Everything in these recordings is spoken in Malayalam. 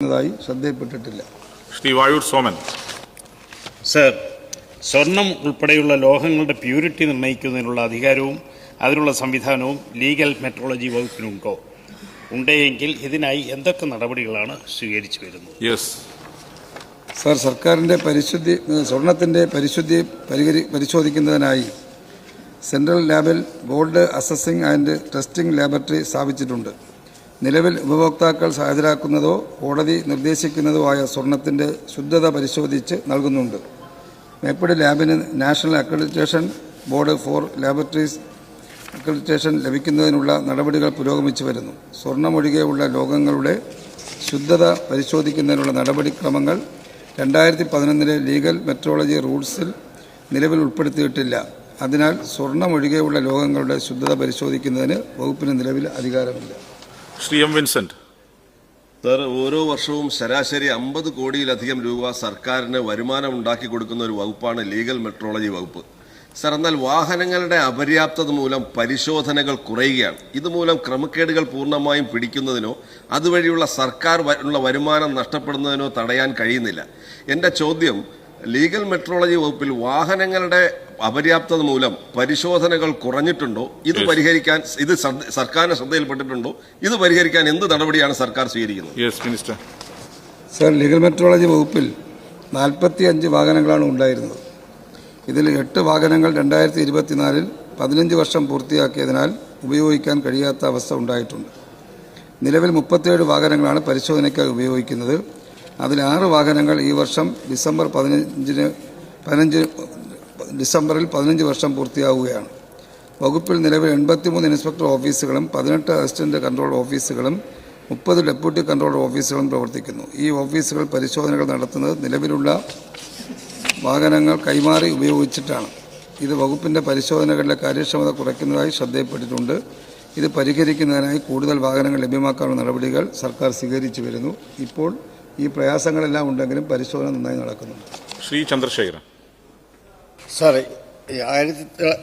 ശ്രദ്ധയിൽപ്പെട്ടിട്ടില്ല. ശ്രീ വായൂർ സോമൻ. സർ, സ്വർണം ഉൾപ്പെടെയുള്ള ലോഹങ്ങളുടെ പ്യൂരിറ്റി നിർണ്ണയിക്കുന്നതിനുള്ള അധികാരവും അതിനുള്ള സംവിധാനവും ലീഗൽ മെട്രോളജി വകുപ്പിനുണ്ടോ? ഉണ്ടെങ്കിൽ ഇതിനായി എന്തൊക്കെ നടപടികളാണ് സ്വീകരിച്ചു വരുന്നത്? സർ, സർക്കാരിൻ്റെ സ്വർണത്തിൻ്റെ പരിശുദ്ധി പരിശോധിക്കുന്നതിനായി സെൻട്രൽ ലാബിൽ gold assessing and testing laboratory സ്ഥാപിച്ചിട്ടുണ്ട്. നിലവിൽ ഉപഭോക്താക്കൾ ഹാജരാക്കുന്നതോ കോടതി നിർദ്ദേശിക്കുന്നതോ ആയ സ്വർണത്തിൻ്റെ ശുദ്ധത പരിശോധിച്ച് നൽകുന്നുണ്ട്. മേപ്പടി ലാബിന് national accreditation board for laboratories accreditation ലഭിക്കുന്നതിനുള്ള നടപടികൾ പുരോഗമിച്ചു വരുന്നു. സ്വർണമൊഴികെയുള്ള ലോഹങ്ങളുടെ ശുദ്ധത പരിശോധിക്കുന്നതിനുള്ള നടപടിക്രമങ്ങൾ 2011 ലീഗൽ മെട്രോളജി റൂൾസിൽ നിലവിൽ ഉൾപ്പെടുത്തിയിട്ടില്ല. അതിനാൽ സ്വർണമൊഴികെയുള്ള ലോഹങ്ങളുടെ ശുദ്ധത പരിശോധിക്കുന്നതിന് വകുപ്പിന് നിലവിൽ അധികാരമില്ല. Shri M Vincent. സർ, ഓരോ വർഷവും ശരാശരി 50 കോടിയിലധികം രൂപ സർക്കാരിന് വരുമാനം ഉണ്ടാക്കി കൊടുക്കുന്ന ഒരു വകുപ്പാണ് ലീഗൽ മെട്രോളജി വകുപ്പ്. സർ, എന്നാൽ വാഹനങ്ങളുടെ അപര്യാപ്തത മൂലം പരിശോധനകൾ കുറയുകയാണ്. ഇതുമൂലം ക്രമക്കേടുകൾ പൂർണ്ണമായും പിടിക്കുന്നതിനോ അതുവഴിയുള്ള സർക്കാർ വരുമാനം നഷ്ടപ്പെടുന്നതിനോ തടയാൻ കഴിയുന്നില്ല. എൻ്റെ ചോദ്യം, ലീഗൽ മെട്രോളജി വകുപ്പിൽ വാഹനങ്ങളുടെ അപര്യാപ്തത മൂലം പരിശോധനകൾ കുറഞ്ഞിട്ടുണ്ടോ? ഇത് പരിഹരിക്കാൻ സർക്കാരിന്റെ ശ്രദ്ധയിൽപ്പെട്ടിട്ടുണ്ടോ? ഇത് പരിഹരിക്കാൻ എന്ത് നടപടിയാണ് സർക്കാർ സ്വീകരിക്കുന്നത്? സർ, ലീഗൽ മെട്രോളജി വകുപ്പിൽ 45 വാഹനങ്ങളാണ് ഉണ്ടായിരുന്നത്. ഇതിൽ 8 വാഹനങ്ങൾ 2024 15 വർഷം പൂർത്തിയാക്കിയതിനാൽ ഉപയോഗിക്കാൻ കഴിയാത്ത അവസ്ഥ ഉണ്ടായിട്ടുണ്ട്. നിലവിൽ 37 വാഹനങ്ങളാണ് പരിശോധനയ്ക്കായി ഉപയോഗിക്കുന്നത്. അതിൽ 6 വാഹനങ്ങൾ ഈ വർഷം ഡിസംബറിൽ 15 വർഷം പൂർത്തിയാവുകയാണ്. വകുപ്പിൽ നിലവിൽ 83 ഇൻസ്പെക്ടർ ഓഫീസുകളും 18 അസിസ്റ്റന്റ് കൺട്രോൾ ഓഫീസുകളും 30 ഡെപ്യൂട്ടി കൺട്രോളർ ഓഫീസുകളും പ്രവർത്തിക്കുന്നു. ഈ ഓഫീസുകൾ പരിശോധനകൾ നടത്തുന്നത് നിലവിലുള്ള വാഹനങ്ങൾ കൈമാറി ഉപയോഗിച്ചിട്ടാണ്. ഇത് വകുപ്പിൻ്റെ പരിശോധനകളിലെ കാര്യക്ഷമത കുറയ്ക്കുന്നതായി ശ്രദ്ധയിൽപ്പെട്ടിട്ടുണ്ട്. ഇത് പരിഹരിക്കുന്നതിനായി കൂടുതൽ വാഹനങ്ങൾ ലഭ്യമാക്കാനുള്ള നടപടികൾ സർക്കാർ സ്വീകരിച്ചു വരുന്നു. ഇപ്പോൾ ഈ പ്രയാസങ്ങളെല്ലാം ഉണ്ടെങ്കിലും പരിശോധന നന്നായി നടക്കുന്നുണ്ട്. Shri Chandrasekharan. Sir,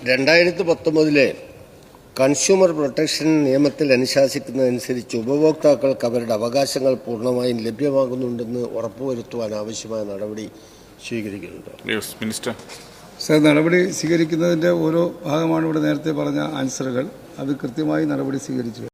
2019 consumer protection നിയമത്തിൽ അനുശാസിക്കുന്നതനുസരിച്ച് ഉപഭോക്താക്കൾക്ക് അവരുടെ അവകാശങ്ങൾ പൂർണ്ണമായും ലഭ്യമാകുന്നുണ്ടെന്ന് ഉറപ്പുവരുത്തുവാൻ ആവശ്യമായ നടപടി സ്വീകരിക്കുന്നുണ്ടോ? മിനിസ്റ്റർ. സർ, നടപടി സ്വീകരിക്കുന്നതിൻ്റെ ഓരോ ഭാഗമാണ് ഇവിടെ നേരത്തെ പറഞ്ഞ ആൻസറുകൾ. അത് കൃത്യമായി നടപടി സ്വീകരിച്ചു.